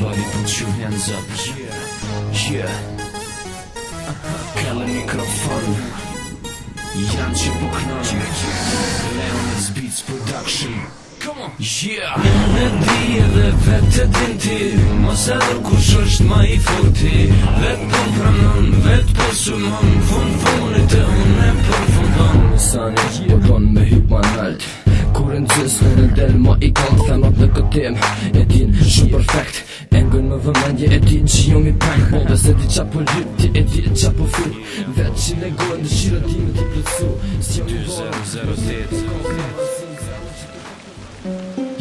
Everybody put your hands up. Yeah. Kelle mikrofon Janë që buknon Leon's Beats Production. Yeah. Në di edhe vetë din ti Mos edhe kush është ma I forti. Vetë po pranon, vetë po sunon Funit e unë e përfundon. Sani po ton me hyp ma nalt Kur në gjës në del ma I kanë Themat në këtim e din shumë perfekt Engën më vëmendje e din që jo mi prank Dhe se di qa po lyp ti e di qa po fru Vetë që negojnë dëshira ti me ti plëcu 2008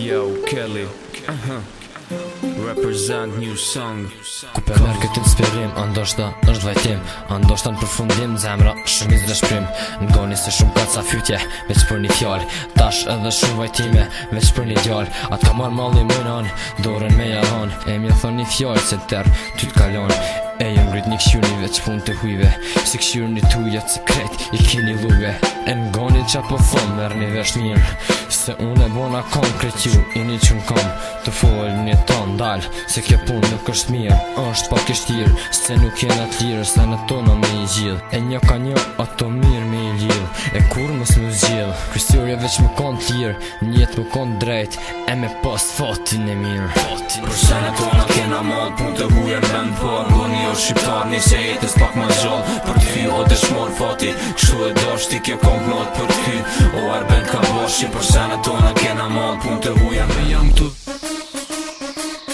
Yo, Kelly Represent new song. Ku për merë këtë inspirim, ndoshta është vajtim Ndoshta në përfundim, zemra shërmiz dhe shprim Ngoni se shumë ka ca fytje, veç për një fjall Tash edhe shumë vajtime, veç për një gjall Atë ka marrë malli mëjnon, dorën me jalan E mi e thon një fjall, se tërë ty t'kalon E jëm rrit një këshyrni veç pun të hujve Si këshyrni tujat se kret I kini luve E ngoni qa po thom merë një vesh mirë Se unë e bona konkret ju I një që n'kom Të folë një ton dal Se kjo pun nuk është mirë është pak I shtirë Se nuk jena t'lirë Se në tona me I gjil E një ka një ato mirë me I gjil E kur mës më zgjil Kristyrje veç më kon t'lirë Njetë më kon drejt E me pas fatin e mirë Për sene tona kena mod pun të hujen vend por Ngoni o shqiptar një se jetës pak ma gjall Për t'fy o dëshmor fati Kështu e dashti kjo komplot për t'fy O arben ka boshi Për sene tona kena mod pun të hujen Me jam tu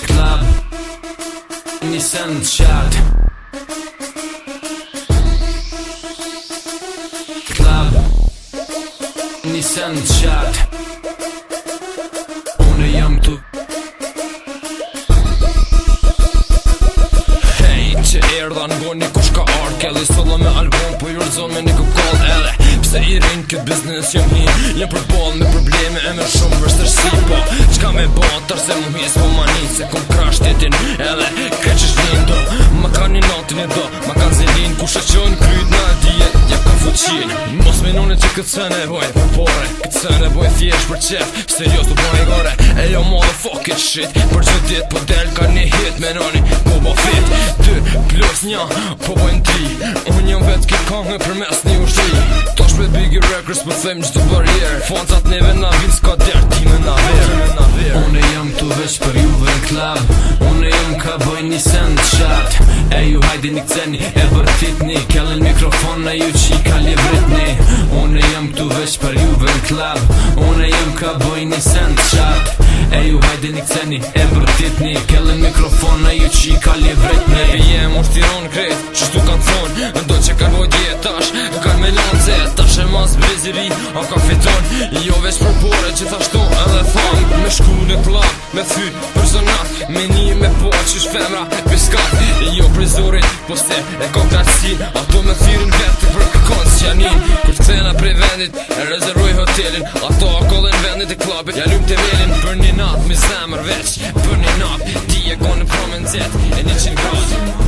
Klab Një sen t'qat Klab Një sen t'qat Une jam tu Që erdha ngoni kush ka ark Kelly solo me album po ju rëzon me një kukall edhe Pse I rinë këtë biznes jëm hi Jem për ball me probleme e me shumë vështërsi Po qka me batër se mu hes po manit Se kom krash tetin edhe kreqesh lindo Ma ka një natin e do Ma ka zelin kush e qën kryt në dije Ja ka fuqin Mos menone që këtë se nevoj për pore Këtë se nevoj thjesht për qef Serios të boj gore E jo motherfucking shit Për që dit po del ka një hit Menoni po bo fit 2+1 po bojnë 3 Unë jam vetë ki kongë për mes një ushtri Tosh me Biggie Records po them gjdo barrier Foncat neve na vin s'ka der time na ver Une jam tu veç për juve në klab Une jam ka boj një sen t'qat E ju hajdi një këceni e bërtitni Kellin mikrofon e ju qi ka livritni Une jam tu veç për juve në klab Une jam ka boj një sen t'qat E ju hajdi një këceni e bërtitni Kellin mikrofon e ju qi ka livritni Jem ushtiron krejt, qështu kanë thonë Ndo që kanë voj djetash, kanë me lance Tash e mas breziri, a ka fiton Jo veç për pore që thashtu edhe thonë Me shku në klab, me thyt personat Me një me po qysh femra piskat Jo prizorit, po se e ka kratësi Ato me thyrin vetë për këkon s'janin Kur t'kthena prej vendit, e rezervoj hotelin Ato akollin vendit e klabit, ja lumë të velin Për një nat, me zemër veç, për një nat Ti e konë në promenzet, e 100 grad